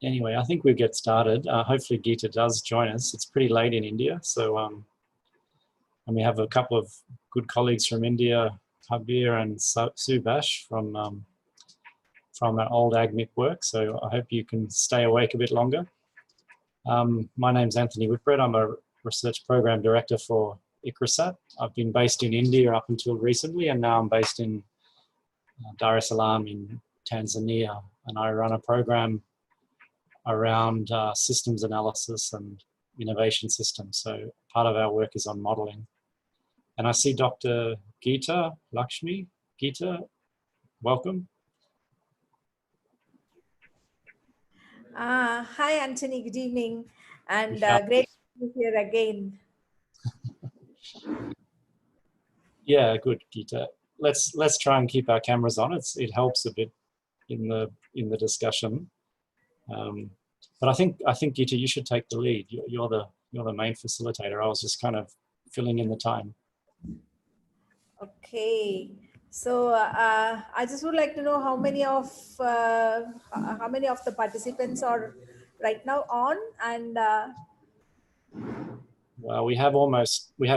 Anyway, I think we'll get started. Hopefully Geeta does join us. It's pretty late in India, so and we have a couple of good colleagues from India, Harbir and Subash from our old AgMIP work. So I hope you can stay awake a bit longer. My name's Anthony Whitbread. I'm a research program director for ICRISAT. I've been based in India up until recently, and now I'm based in Dar es Salaam in Tanzania, and I run a program around systems analysis and innovation systems. So part of our work is on modeling. And I see Dr. Geeta Lakshmi. Geeta, welcome. Hi, Anthony. Good evening. And great to be here again. Yeah, good, Geeta. Let's try and keep our cameras on. It helps a bit in the discussion. But I think Geeta, you should take the lead. You're the main facilitator. I was just kind of filling in the time. Okay. So I just would like to know how many of the participants are right now on, and well, we have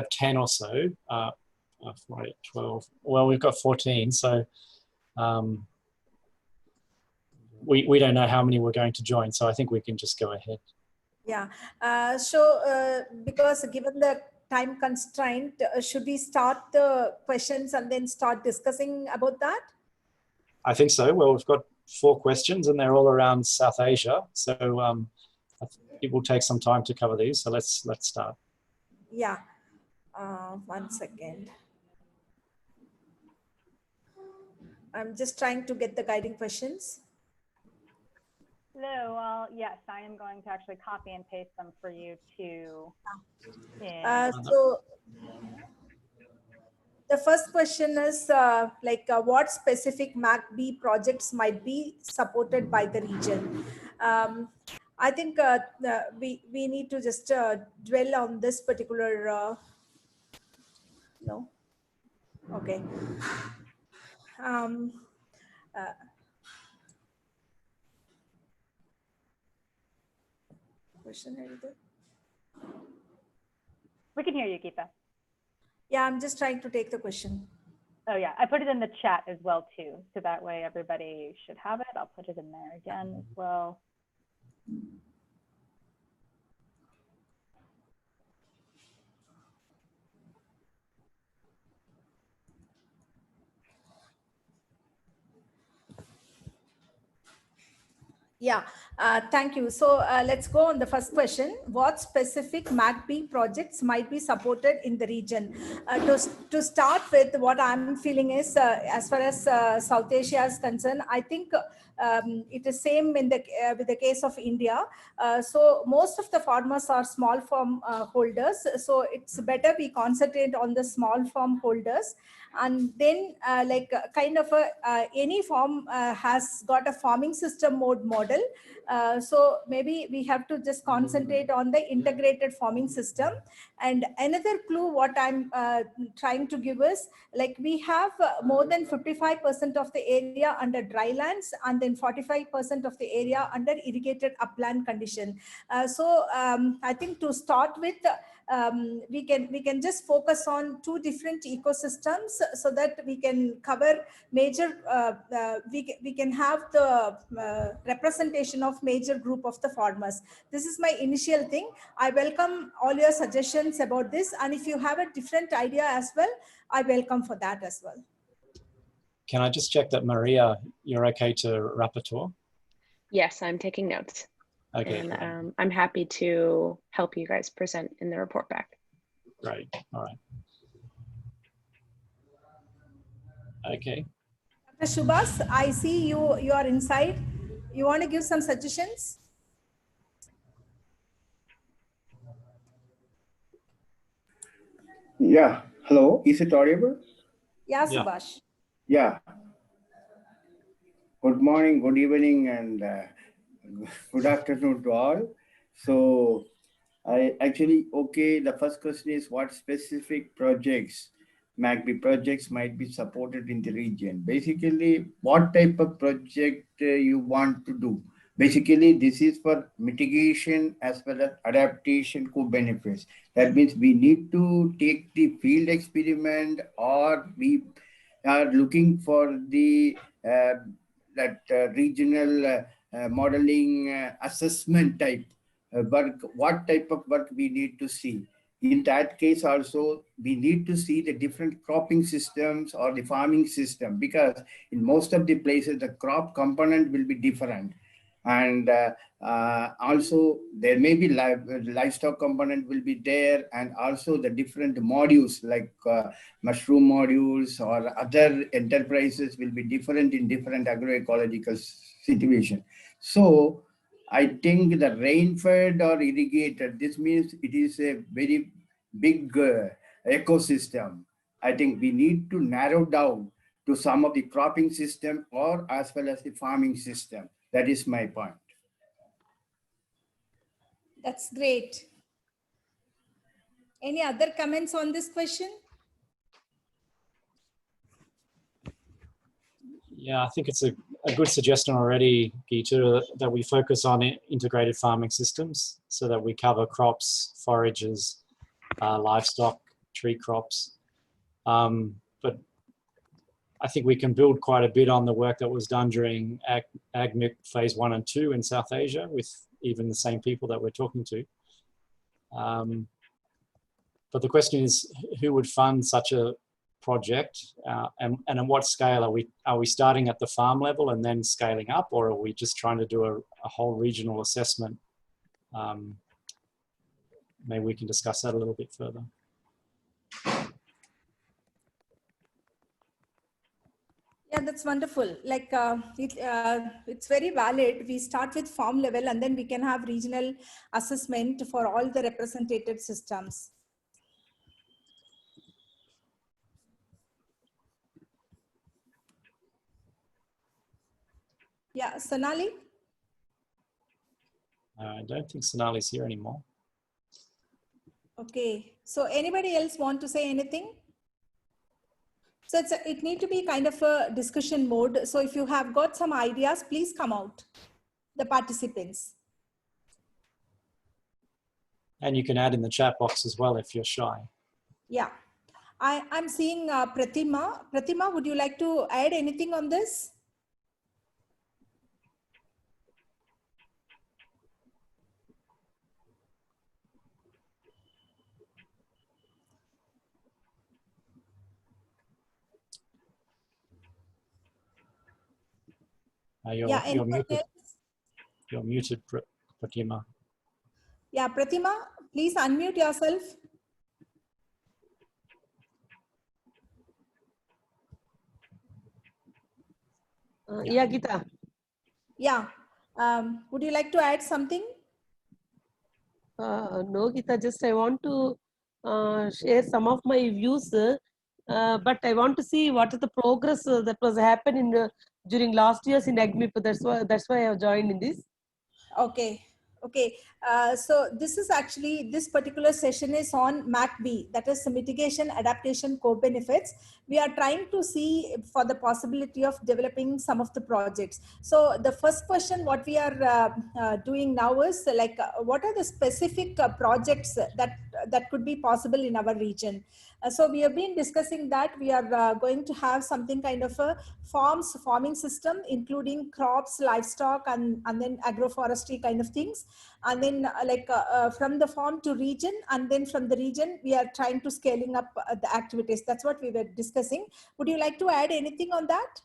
10 or so. 12. Well, we've got 14. So we don't know how many we're going to join. So I think we can just go ahead. Yeah. Because given the time constraint, should we start the questions and then start discussing about that? I think so. Well, we've got 4 questions and they're all around South Asia. So it will take some time to cover these. So let's start. Yeah. 1 second. I'm just trying to get the guiding questions. Hello. Well, yes, I am going to actually copy and paste them for you to. So the first question is what specific MACB projects might be supported by the region? I think we need to just dwell on this particular. No. Okay. Question editor. We can hear you, Geeta. Yeah, I'm just trying to take the question. Oh yeah, I put it in the chat as well too, so that way everybody should have it. I'll put it in there again as well. Yeah, thank you. So let's go on the first question. What specific MACB projects might be supported in the region? To start with, what I'm feeling is, as far as South Asia is concerned, I think it is same with the case of India. So most of the farmers are small farm holders. So it's better we concentrate on the small farm holders. And then any farm has got a farming system mode model. So maybe we have to just concentrate on the integrated farming system. And another clue what I'm trying to give is, like, we have more than 55% of the area under dry lands and then 45% of the area under irrigated upland condition. I think to start with, we can just focus on 2 different ecosystems so that we can cover major, we can have the representation of major group of the farmers. This is my initial thing. I welcome all your suggestions about this, and if you have a different idea as well, I welcome for that as well. Can I just check that, Maria, you're okay to rapporteur? Yes, I'm taking notes. Okay. And cool. I'm happy to help you guys present in the report back. Great. All right. Okay. Dr. Subash, I see you are inside. You want to give some suggestions? Yeah. Hello. Is it audible? Yeah, Subash. Yeah. Good morning, good evening, and good afternoon to all. So the first question is, what specific projects, MACB projects, might be supported in the region? Basically, what type of project you want to do? Basically, this is for mitigation as well as adaptation co-benefits. That means we need to take the field experiment, or we are looking for the regional modeling assessment type work. What type of work we need to see? In that case also, we need to see the different cropping systems or the farming system, because in most of the places, the crop component will be different. And also there may be livestock component will be there, and also the different modules like mushroom modules or other enterprises will be different in different agroecological situation. So I think the rain-fed or irrigated, this means it is a very big ecosystem. I think we need to narrow down to some of the cropping system or as well as the farming system. That is my point. That's great. Any other comments on this question? Yeah, I think it's a good suggestion already, Geeta, that we focus on integrated farming systems so that we cover crops, forages, livestock, tree crops. But I think we can build quite a bit on the work that was done during AgMIP phase 1 and 2 in South Asia with even the same people that we're talking to. But the question is, who would fund such a project, and on what scale? Are we starting at the farm level and then scaling up, or are we just trying to do a whole regional assessment? Maybe we can discuss that a little bit further. Yeah, that's wonderful. Like it's very valid. We start with farm level and then we can have regional assessment for all the representative systems. Yeah, Sonali? I don't think Sonali's here anymore. Okay, so anybody else want to say anything? So it need to be kind of a discussion mode. So if you have got some ideas, please come out, the participants. And you can add in the chat box as well if you're shy. Yeah, I'm seeing Prathima. Prathima, would you like to add anything on this? You're muted. You're muted, Pratima. Yeah, Prathima, please unmute yourself. Yeah, Geeta. Yeah, would you like to add something? No, Geeta, just I want to share some of my views, but I want to see what is the progress that was happening during last years in AgMIP. That's why I have joined in this. Okay. Okay, so this is actually, this particular session is on MAC-B, that is the mitigation adaptation co-benefits. We are trying to see for the possibility of developing some of the projects. So the first question what we are doing now is like, what are the specific projects that could be possible in our region? So we have been discussing that we are going to have something kind of a farming system, including crops, livestock, and then agroforestry kind of things. And then from the farm to region, and then from the region, we are trying to scaling up the activities. That's what we were discussing. Would you like to add anything on that?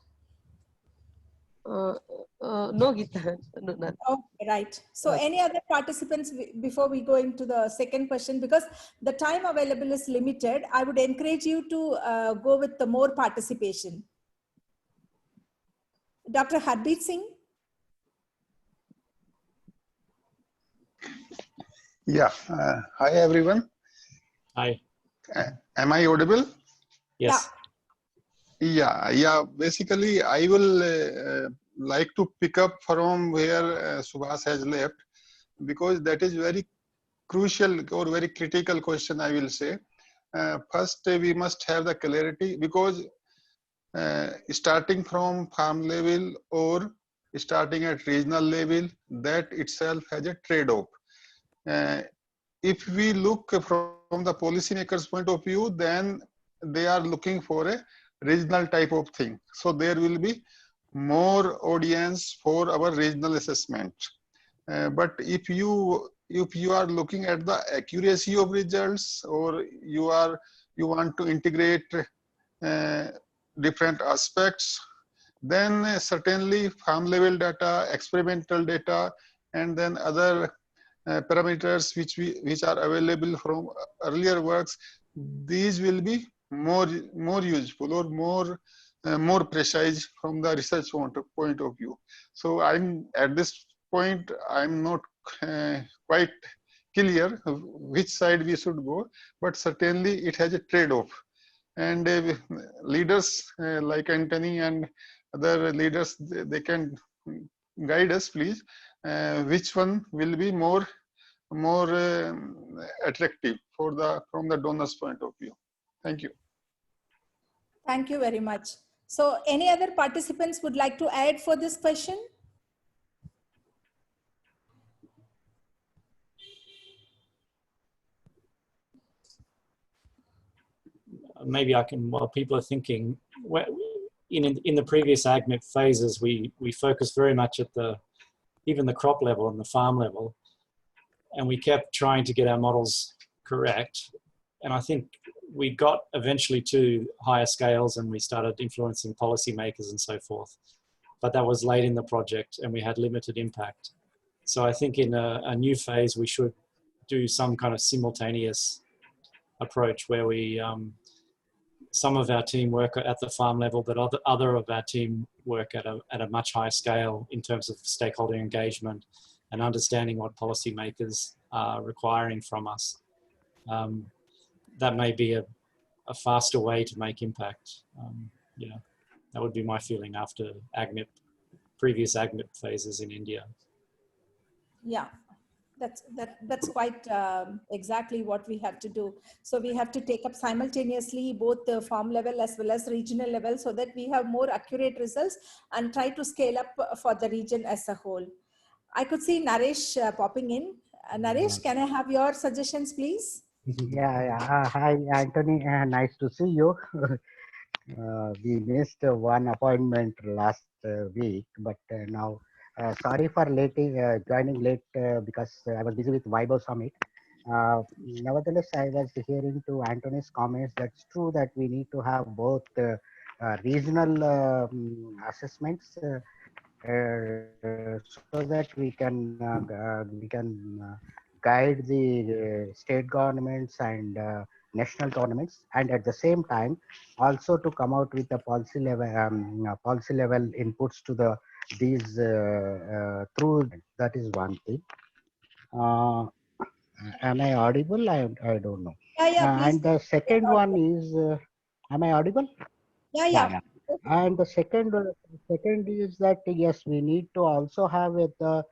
No, Geeta. No, nothing. Okay, right. So any other participants before we go into the second question, because the time available is limited, I would encourage you to go with the more participation. Dr. Harbir Singh? Yeah. Hi, everyone. Hi. Am I audible? Yes. Yeah. Basically, I will like to pick up from where Subash has left, because that is very crucial or very critical question, I will say. First, we must have the clarity, because starting from farm level or starting at regional level, that itself has a trade-off. If we look from the policymakers' point of view, then they are looking for a regional type of thing. So there will be more audience for our regional assessment. But if you are looking at the accuracy of results, or you want to integrate different aspects, then certainly farm level data, experimental data, and then other parameters which are available from earlier works, these will be more useful or more precise from the research point of view. So I'm at this point, I'm not quite clear which side we should go, but certainly it has a trade-off. And leaders like Anthony and other leaders, they can guide us, please, which one will be more attractive from the donor's point of view. Thank you. Thank you very much. So any other participants would like to add for this question? Maybe I can, while people are thinking, in the previous AgMIP phases, we focused very much at even the crop level and the farm level, and we kept trying to get our models correct. And I think we got eventually to higher scales, and we started influencing policymakers and so forth. But that was late in the project, and we had limited impact. So I think in a new phase, we should do some kind of simultaneous approach where we some of our team work at the farm level, but other of our team work at a much higher scale in terms of stakeholder engagement and understanding what policymakers are requiring from us. That may be a faster way to make impact. Yeah, that would be my feeling after previous AgMIP phases in India. Yeah. That's quite exactly what we have to do. So we have to take up simultaneously both the farm level as well as regional level, so that we have more accurate results and try to scale up for the region as a whole. I could see Naresh popping in. Naresh, can I have your suggestions, please? Yeah. Hi, Anthony. Nice to see you. We missed one appointment last week, but now sorry for joining late because I was busy with Vibo Summit. Nevertheless, I was hearing to Anthony's comments. That's true that we need to have both regional assessments so that we can guide the state governments and national governments, and at the same time also to come out with the policy level inputs to these through. That is one thing. Am I audible? I don't know. Yeah, please. And the second one is, am I audible? Yeah. And the second is that yes, we need to also have at the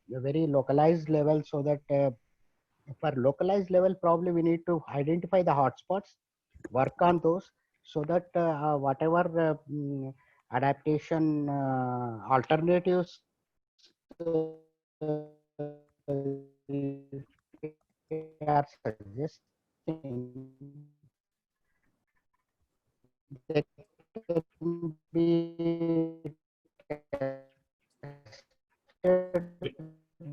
very localized level, so that for localized level, probably we need to identify the hotspots, work on those, so that whatever adaptation alternatives they are suggesting, they can be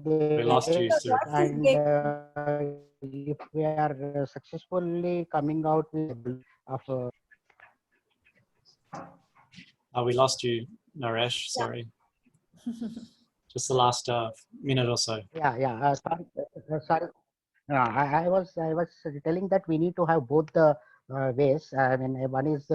We lost you, Sue. and if we are successfully coming out with of We lost you, Naresh, sorry. Just the last minute or so. sorry. I was telling that we need to have both the ways. I mean, one is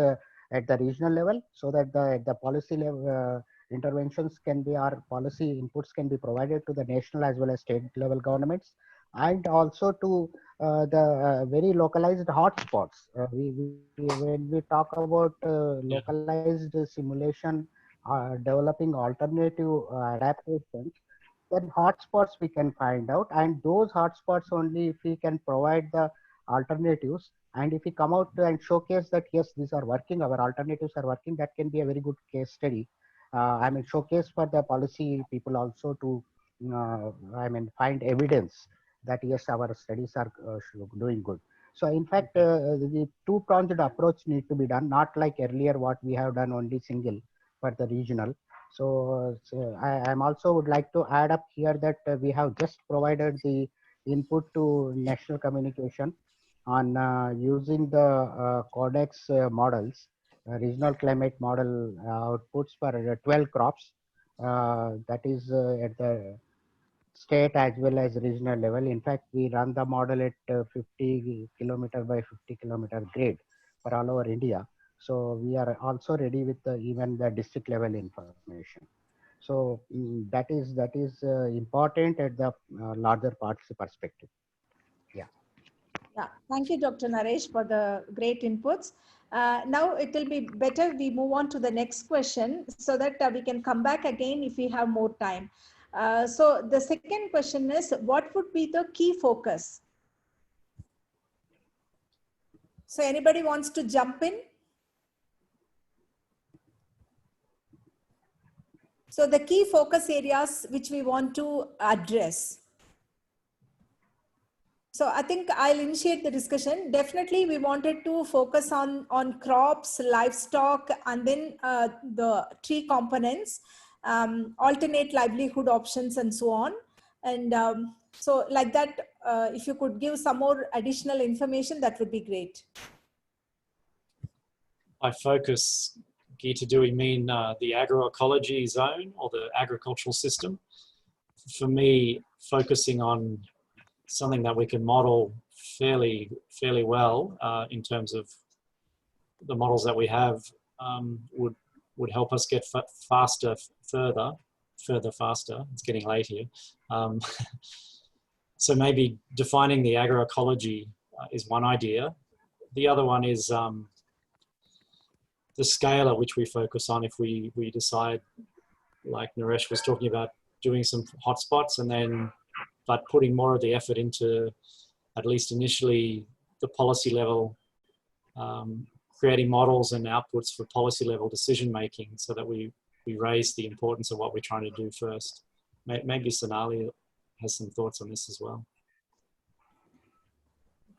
at the regional level, so that the policy level interventions can be, our policy inputs can be provided to the national as well as state level governments, and also to the very localized hotspots. When we talk about localized simulation, developing alternative adaptations, then hotspots we can find out, and those hotspots only if we can provide the alternatives, and if we come out and showcase that yes, these are working, our alternatives are working, that can be a very good case study. I mean, showcase for the policy people also to, I mean, find evidence that yes, our studies are doing good. So in fact, the two-pronged approach need to be done, not like earlier what we have done only single for the regional. So, I am also would like to add up here that we have just provided the input to national communication on using the codex models, regional climate model outputs for 12 crops. That is at the state as well as regional level. In fact, we run the model at 50 kilometer by 50 kilometer grid for all over India. So we are also ready with even the district level information. So that is important at the larger parts perspective. Yeah. Yeah, thank you, Dr. Naresh, for the great inputs. Now it will be better we move on to the next question so that we can come back again if we have more time. So the second question is, what would be the key focus? So anybody wants to jump in? So the key focus areas which we want to address. So I think I'll initiate the discussion. Definitely, we wanted to focus on crops, livestock, and then the tree components, alternate livelihood options, and so on. And so like that, if you could give some more additional information, that would be great. By focus, Geeta, do we mean the agroecology zone or the agricultural system? For me, focusing on something that we can model fairly well in terms of the models that we have would help us get faster, faster. It's getting late here. So maybe defining the agroecology is one idea. The other one is the scale at which we focus on. If we decide, like Naresh was talking about, doing some hotspots and then but putting more of the effort into, at least initially, the policy level, creating models and outputs for policy level decision making so that we raise the importance of what we're trying to do first. Maybe Sonali has some thoughts on this as well.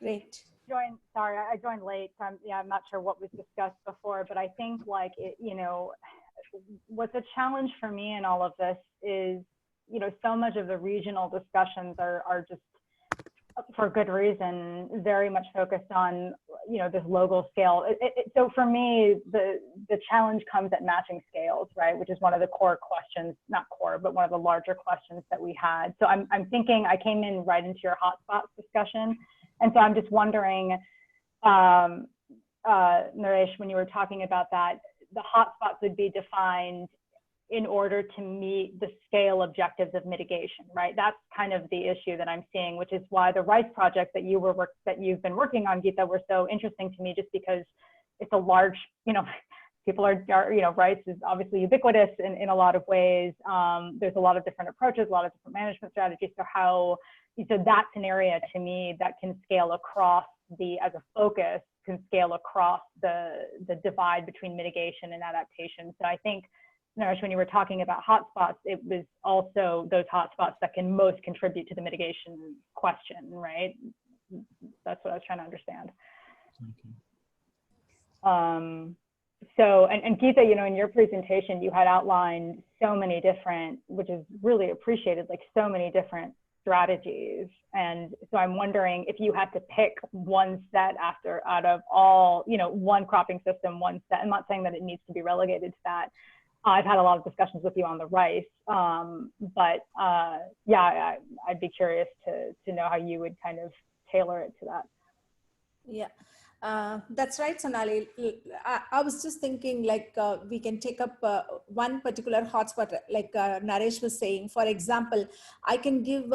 Great. Sorry, I joined late. So I'm not sure what was discussed before, but I think like, what's a challenge for me in all of this is, so much of the regional discussions are just, for good reason, very much focused on, this local scale. So for me, the challenge comes at matching scales, right? Which is one of the core questions, not core, but one of the larger questions that we had. So I'm thinking, I came in right into your hotspots discussion. And so I'm just wondering, Naresh, when you were talking about that, the hotspots would be defined in order to meet the scale objectives of mitigation, right? That's kind of the issue that I'm seeing, which is why the rice project that you've been working on, Geeta, were so interesting to me, just because it's a large, people are rice is obviously ubiquitous in a lot of ways. There's a lot of different approaches, a lot of different management strategies. So that's an area to me that can scale across as a focus, can scale across the divide between mitigation and adaptation. So I think, Naresh, when you were talking about hotspots, it was also those hotspots that can most contribute to the mitigation question, right? That's what I was trying to understand. Okay. So, and Geeta, in your presentation, you had outlined so many different, which is really appreciated, like so many different strategies. And so I'm wondering if you had to pick one set out of all, one cropping system, one set. I'm not saying that it needs to be relegated to that. I've had a lot of discussions with you on the rice, but yeah, I'd be curious to know how you would kind of tailor it to that. Yeah. That's right, Sonali. I was just thinking like we can take up one particular hotspot, like Naresh was saying. For example, I can give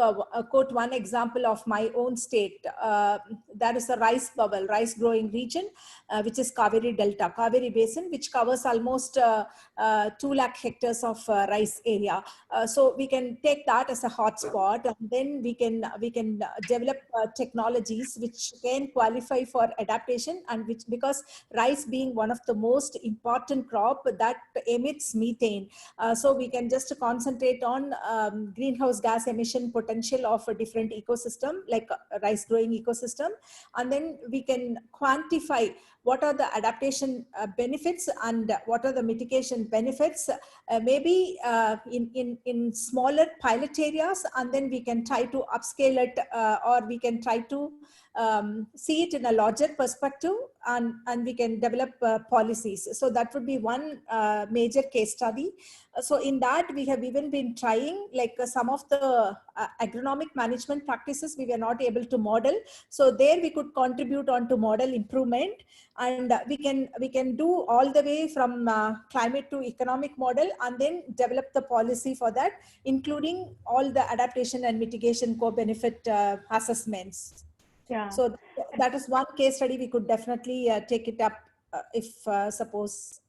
quote one example of my own state. That is a rice bubble, rice growing region, which is Kaveri Delta, Kaveri Basin, which covers almost 2 lakh hectares of rice area. So we can take that as a hotspot, and then we can develop technologies which can qualify for adaptation adaptation, and which, because rice being one of the most important crop that emits methane, so we can just concentrate on greenhouse gas emission potential of a different ecosystem, like a rice growing ecosystem, and then we can quantify what are the adaptation benefits and what are the mitigation benefits, maybe in smaller pilot areas, and then we can try to upscale it, or we can try to see it in a larger perspective, and we can develop policies. So that would be one major case study. So in that, we have even been trying, like some of the agronomic management practices we were not able to model. So there we could contribute on to model improvement, and we can do all the way from climate to economic model, and then develop the policy for that, including all the adaptation and mitigation co-benefit assessments. Yeah. So that is one case study we could definitely take it up if suppose.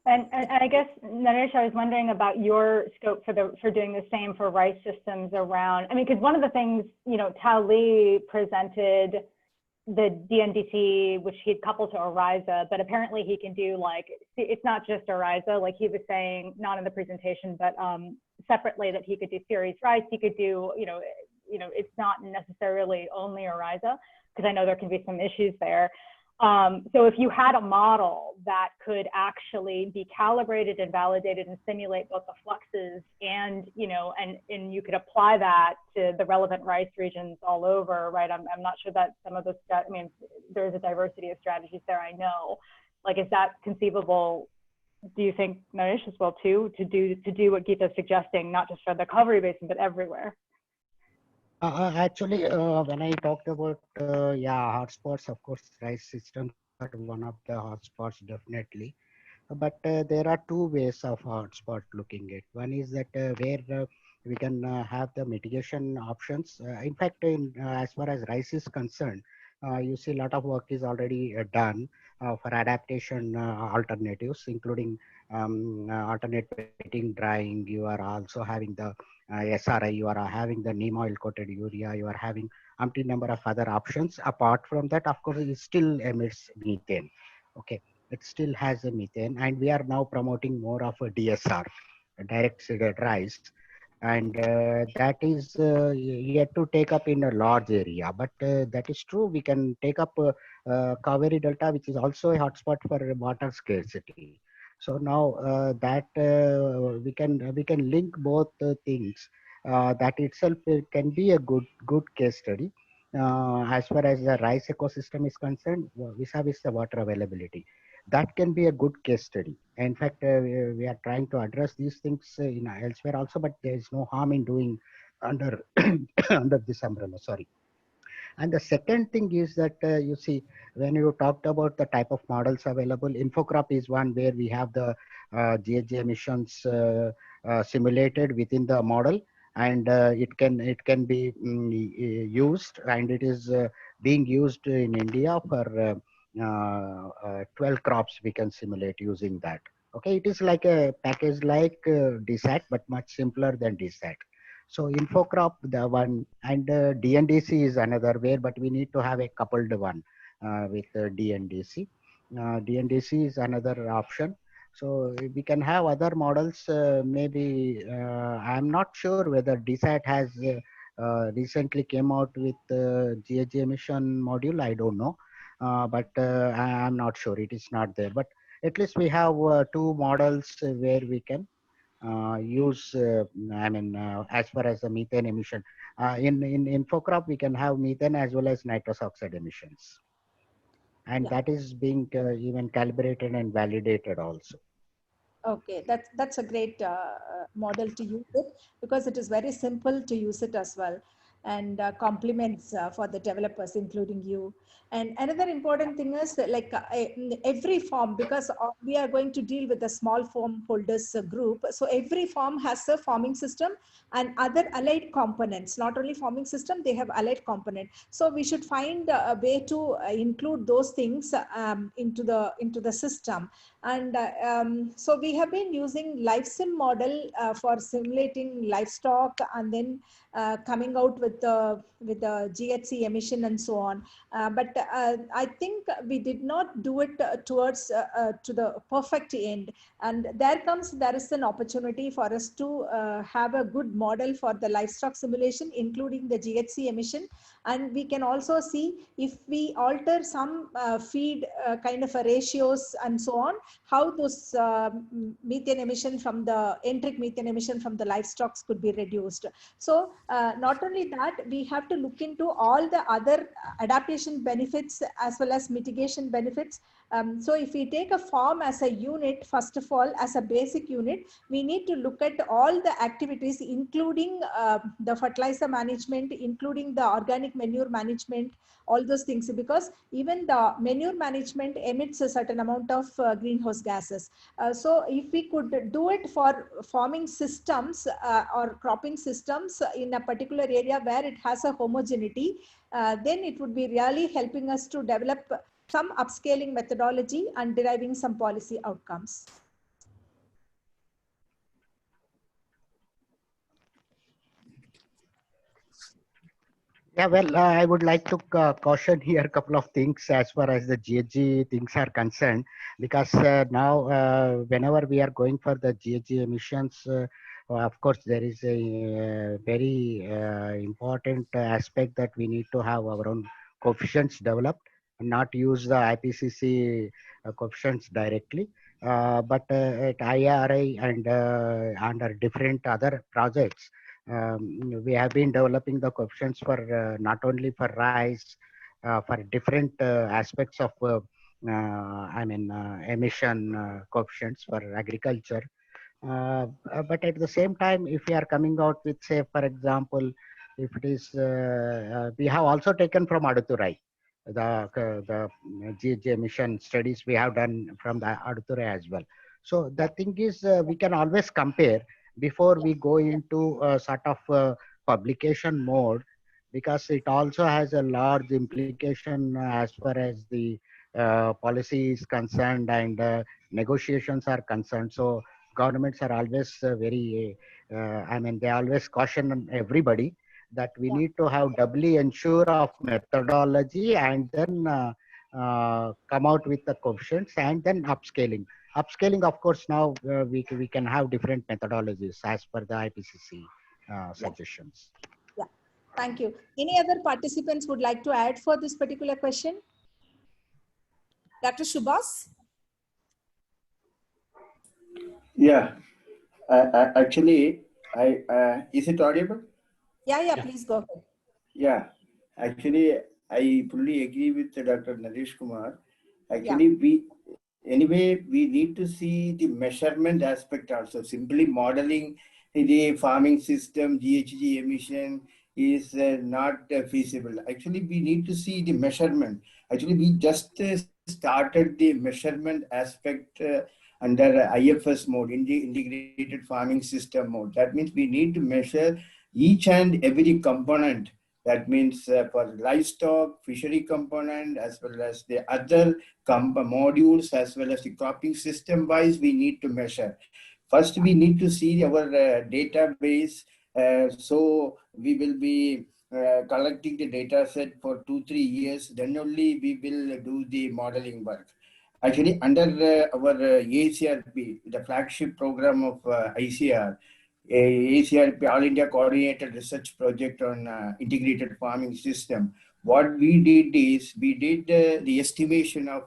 And I guess, Naresh, I was wondering about your scope for doing the same for rice systems around, I mean, because one of the things, you know, Tao Li presented the DNDC, which he'd coupled to Ariza, but apparently he can do, like, it's not just Ariza, like he was saying, not in the presentation, but separately, that he could do series rice, he could do, you know, it's not necessarily only Ariza, because I know there can be some issues there. So if you had a model that could actually be calibrated and validated and simulate both the fluxes and, you know, and you could apply that to the relevant rice regions all over, right? I'm not sure that some of those, I mean, there's a diversity of strategies there, I know. Like, is that conceivable, do you think, Naresh, as well too, to do what Geeta's suggesting, not just for the Kaveri Basin, but everywhere? Actually, when I talked about, hotspots, of course, rice systems are one of the hotspots, definitely. But there are two ways of hotspot looking at. One is that where we can have the mitigation options. In fact, as far as rice is concerned, you see a lot of work is already done for adaptation alternatives, including alternate wetting, drying. You are also having the SRI, you are having the neem oil coated urea, you are having umpteen number of other options. Apart from that, of course, it still emits methane. Okay, it still has a methane, and we are now promoting more of a DSR, a direct seeded rice, and that is yet to take up in a large area. But that is true. We can take up Kaveri Delta, which is also a hotspot for water scarcity. So now that we can link both things. That itself can be a good case study as far as the rice ecosystem is concerned, vis-a-vis the water availability. That can be a good case study. In fact, we are trying to address these things in elsewhere also, but there is no harm in doing under under this umbrella. Sorry. And the second thing is that you see, when you talked about the type of models available, infocrop is one where we have the GHG emissions simulated within the model, and it can be used, and it is being used in India for 12 crops. We can simulate using that. Okay, it is like a package like DSAT, but much simpler than DSAT. So infocrop, the one, and DNDC is another way, but we need to have a coupled one with DNDC. DNDC is another option. So we can have other models. Maybe I'm not sure whether DSAT has recently came out with GHG emission module. I don't know, but I'm not sure. It is not there. But at least we have two models where we can use, as far as the methane emission. In infocrop, we can have methane as well as nitrous oxide emissions. And that is being even calibrated and validated also. Okay, that's a great model to use it, because it is very simple to use it as well, and compliments for the developers, including you. And another important thing is that, like every farm, because we are going to deal with the small farm holders group. So every farm has a farming system and other allied components, not only farming system, they have allied component. So we should find a way to include those things into the system. And so we have been using live sim model for simulating livestock, and then coming out with with the GHG emission and so on. But I think we did not do it towards to the perfect end. And there is an opportunity for us to have a good model for the livestock simulation, including the GHG emission. And we can also see if we alter some feed kind of a ratios and so on, how those methane emission from the enteric methane emission from the livestock could be reduced. So not only that, we have to look into all the other adaptation benefits as well as mitigation benefits. So if we take a farm as a unit, first of all, as a basic unit, we need to look at all the activities, including the fertilizer management, including the organic manure management, all those things, because even the manure management emits a certain amount of greenhouse gases. So if we could do it for farming systems or cropping systems in a particular area where it has a homogeneity, then it would be really helping us to develop some upscaling methodology and deriving some policy outcomes. Yeah, well, I would like to caution here a couple of things as far as the GHG things are concerned, because now whenever we are going for the GHG emissions, of course, there is a very important aspect that we need to have our own coefficients developed and not use the IPCC coefficients directly. But at IRI and under different other projects, we have been developing the coefficients for not only for rice, for different aspects of emission coefficients for agriculture. But at the same time, if we are coming out with, say, for example, if it is, we have also taken from Aduturai, the GHG emission studies we have done from the Aduturai as well. So the thing is, we can always compare before we go into a sort of publication mode, because it also has a large implication as far as the policy is concerned and negotiations are concerned. So governments are always they always caution everybody that we need to have doubly ensure of methodology and then come out with the coefficients and then upscaling. Upscaling, of course, now we can have different methodologies as per the IPCC suggestions. Yeah, thank you. Any other participants would like to add for this particular question? Dr. Subash? Yeah, actually, is it audible? Yeah, please go ahead. Yeah, actually, I fully agree with Dr. Naresh Kumar. Actually, we need to see the measurement aspect also. Simply modeling the farming system, GHG emission is not feasible. Actually, we need to see the measurement. Actually, we just started the measurement aspect under IFS mode, in the integrated farming system mode. That means we need to measure each and every component. That means for livestock, fishery component, as well as the other modules, as well as the cropping system wise, we need to measure. First, we need to see our database. So we will be collecting the data set for 2-3 years. Then only we will do the modeling work. Actually, under our ACRP, the flagship program of ICR, ACRP, All India Coordinated Research Project on Integrated Farming System, what we did is, we did the estimation of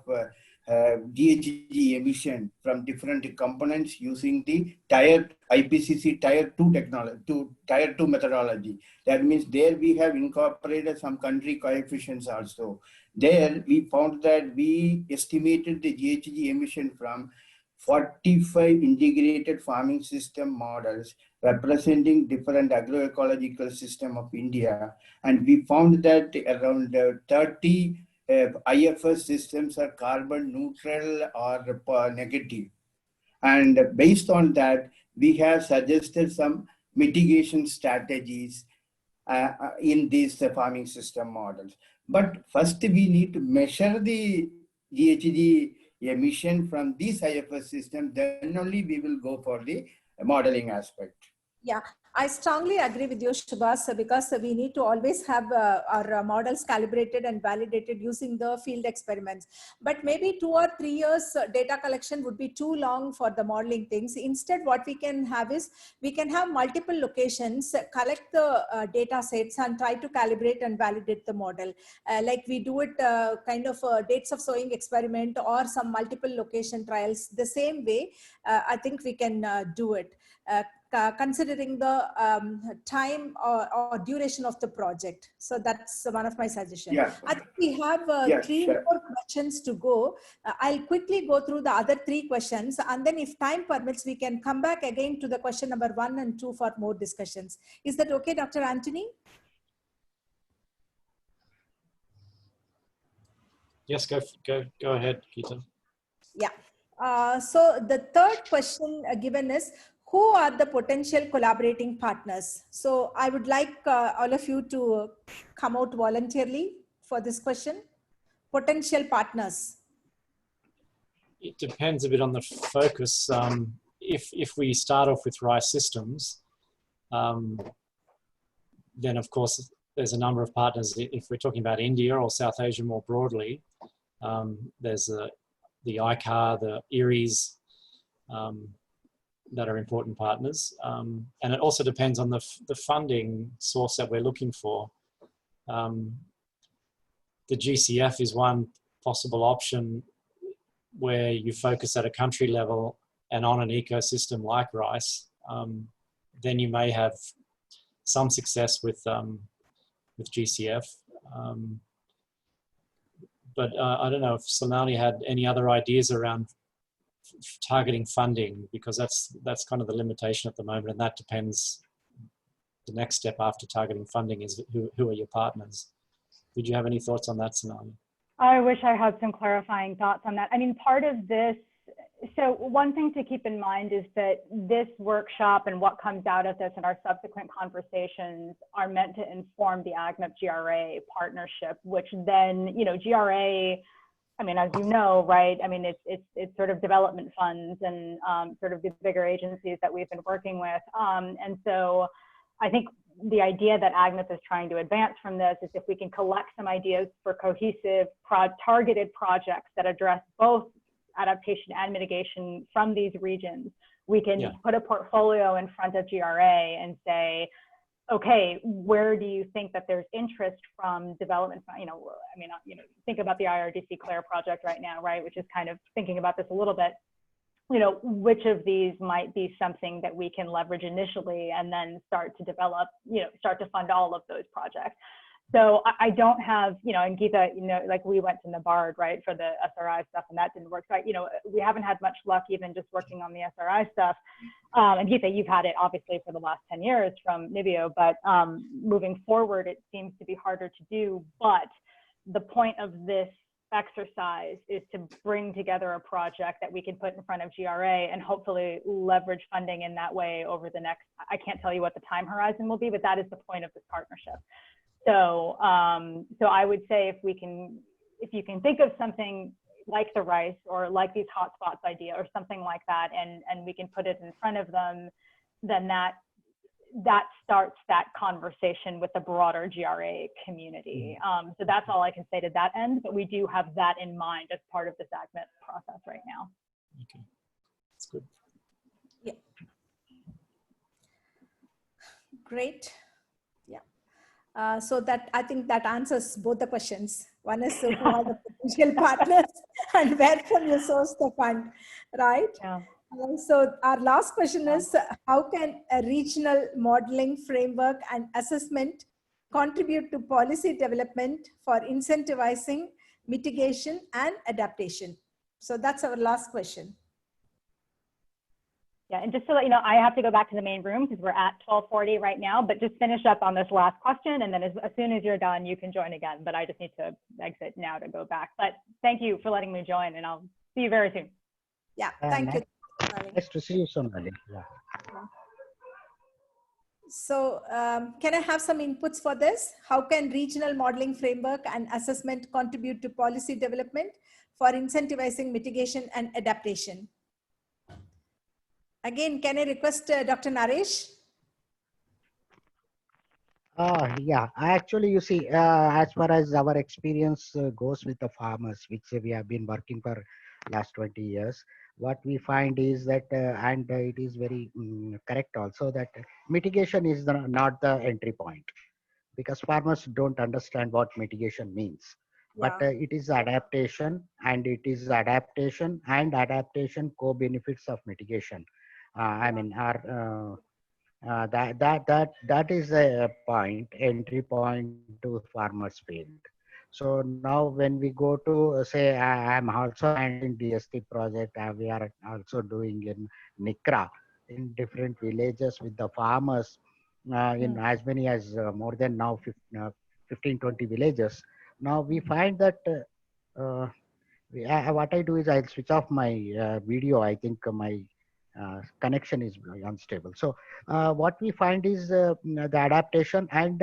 GHG emission from different components using the IPCC Tier 2 technology, Tier 2 methodology. That means there we have incorporated some country coefficients also. There we found that we estimated the GHG emission from 45 integrated farming system models representing different agroecological system of India. And we found that around 30 IFS systems are carbon neutral or negative. And based on that, we have suggested some mitigation strategies in these farming system models. But first we need to measure the GHG emission from these IFS systems, then only we will go for the modeling aspect. Yeah, I strongly agree with you, Subash, because we need to always have our models calibrated and validated using the field experiments. But maybe 2 or 3 years data collection would be too long for the modeling things. Instead, what we can have is we can have multiple locations, collect the data sets and try to calibrate and validate the model. Like we do it kind of dates of sowing experiment or some multiple location trials. The same way, I think we can do it. Considering the time or duration of the project. So that's one of my suggestions. Yeah. I think we have three sure. more questions to go. I'll quickly go through the other 3 questions, and then if time permits, we can come back again to the question number 1 and 2 for more discussions. Is that okay, Dr. Anthony? Yes, go ahead, Geeta. Yeah. So the third question given is, who are the potential collaborating partners? So I would like all of you to come out voluntarily for this question. Potential partners. It depends a bit on the focus. If we start off with rice systems, then of course there's a number of partners. If we're talking about India or South Asia more broadly, there's the ICAR, the IRIs, that are important partners. And it also depends on the funding source that we're looking for. The GCF is one possible option where you focus at a country level and on an ecosystem like rice. Then you may have some success with GCF. But I don't know if Sonali had any other ideas around targeting funding, because that's kind of the limitation at the moment, and that depends. The next step after targeting funding is who are your partners. Did you have any thoughts on that, Sonali? I wish I had some clarifying thoughts on that. I mean, part of this, so one thing to keep in mind is that this workshop and what comes out of this and our subsequent conversations are meant to inform the AgMIP GRA partnership, which then, you know, GRA, I mean, as you know, right, I mean, it's sort of development funds and sort of the bigger agencies that we've been working with. And so I think the idea that AgMIP is trying to advance from this is if we can collect some ideas for cohesive, targeted projects that address both adaptation and mitigation from these regions, we can put a portfolio in front of GRA and say, okay, where do you think that there's interest from development? You know, I mean, you know, think about the IRDC Claire project right now, right? Which is kind of thinking about this a little bit. You know, which of these might be something that we can leverage initially and then start to develop, you know, start to fund all of those projects. So I don't have, you know, and Geeta, you know, like we went to NABARD, right, for the SRI stuff, and that didn't work. So, you know, we haven't had much luck even just working on the SRI stuff. And Geeta, you've had it obviously for the last 10 years from NIBIO, but moving forward, it seems to be harder to do. But the point of this exercise is to bring together a project that we can put in front of GRA and hopefully leverage funding in that way over the next, I can't tell you what the time horizon will be, but that is the point of this partnership. So, so I would say if you can think of something like the rice or like these hotspots idea or something like that, and we can put it in front of them, then that starts that conversation with the broader GRA community. So that's all I can say to that end, but we do have that in mind as part of this AgMIP process right now. Okay, that's good. Yeah. Great. Yeah. So that, I think that answers both the questions. One is who are the potential partners and where can you source the fund, right? Yeah. So our last question is, how can a regional modeling framework and assessment contribute to policy development for incentivizing mitigation and adaptation? So that's our last question. Yeah, and just to let you know, I have to go back to the main room because we're at 12:40 right now, but just finish up on this last question, and then as soon as you're done, you can join again, but I just need to exit now to go back. But thank you for letting me join, and I'll see you very soon. Yeah, thank you. Nice to see you, Sonali. Yeah. So can I have some inputs for this? How can regional modeling framework and assessment contribute to policy development for incentivizing mitigation and adaptation? Again, can I request Dr. Naresh? Yeah, actually, you see, as far as our experience goes with the farmers, which we have been working for last 20 years, what we find is that, and it is very correct also, that mitigation is not the entry point, because farmers don't understand what mitigation means. But Yeah. it is adaptation, and it is adaptation co-benefits of mitigation. I mean, that is a point, entry point to farmers field. So now when we go to say I'm also handling DST project, we are also doing in Nikra in different villages with the farmers in as many as more than now 15, 20 villages. Now we find that what I do is I'll switch off my video. I think my connection is unstable. So what we find is the adaptation, and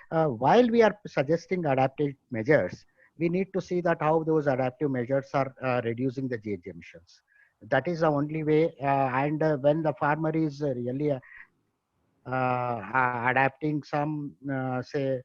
while we are suggesting adaptive measures, we need to see that how those adaptive measures are reducing the GHG emissions. That is the only way. And when the farmer is really adapting some, say,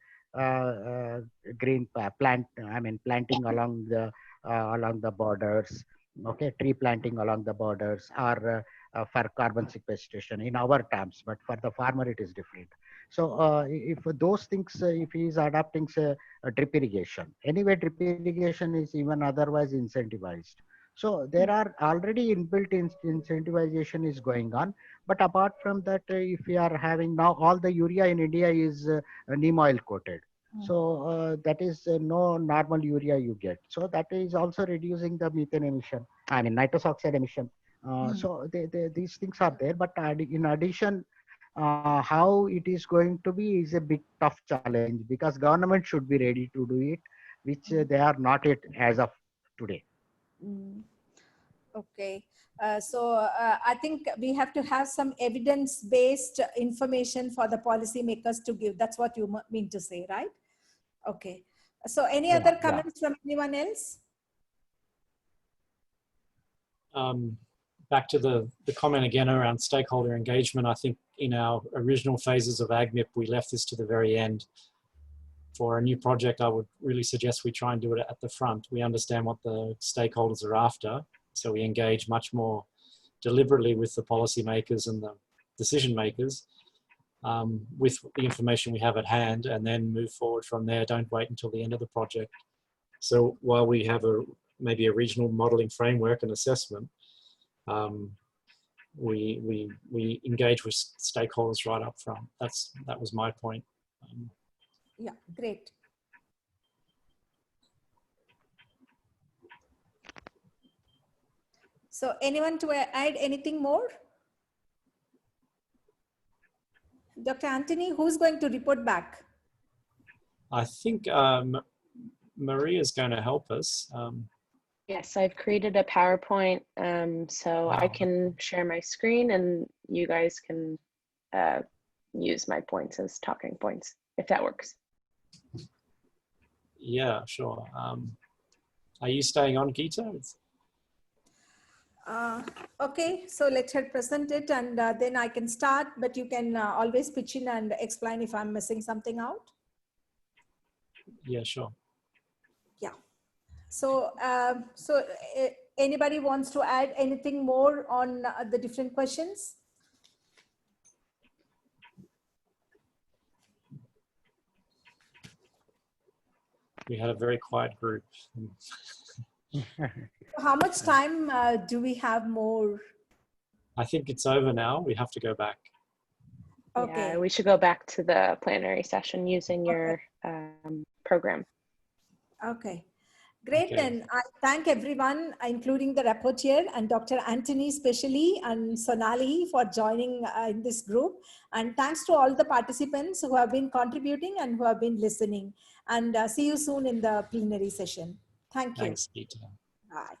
green plant, I mean, planting along the borders, okay, tree planting along the borders, or for carbon sequestration in our terms, but for the farmer it is different. So if those things, if he is adapting, say, a drip irrigation, anyway, drip irrigation is even otherwise incentivized. So there are already inbuilt incentivization is going on. But apart from that, if we are having now all the urea in India is neem oil coated. So that is no normal urea you get. So that is also reducing the methane emission, I mean nitrous oxide emission. So these things are there. But in addition, how it is going to be is a big tough challenge, because government should be ready to do it, which they are not yet as of today. Okay. I think we have to have some evidence-based information for the policymakers to give. That's what you mean to say, right? Okay. So any other comments from anyone else? Back to the comment again around stakeholder engagement. I think in our original phases of AgMIP, we left this to the very end. For a new project, I would really suggest we try and do it at the front. We understand what the stakeholders are after, so we engage much more deliberately with the policymakers and the decision makers with the information we have at hand, and then move forward from there. Don't wait until the end of the project. So while we have maybe a regional modeling framework and assessment, we engage with stakeholders right up front. That was my point. Yeah, great. So anyone to add anything more? Dr. Anthony, who's going to report back? I think Maria's going to help us. Yes, I've created a PowerPoint, so I can share my screen and you guys can use my points as talking points, if that works. Yeah, sure. Are you staying on, Geeta? Okay, so let her present it, and then I can start, but you can always pitch in and explain if I'm missing something out. Yeah, sure. Yeah. So, anybody wants to add anything more on the different questions? We had a very quiet group. How much time do we have more? I think it's over now. We have to go back. Okay. Yeah, we should go back to the plenary session using your program. Okay. Great. Okay. Then I thank everyone, including the rapporteur and Dr. Anthony especially, and Sonali for joining in this group. And thanks to all the participants who have been contributing and who have been listening. And see you soon in the plenary session. Thank you. Thanks, Geeta. Bye.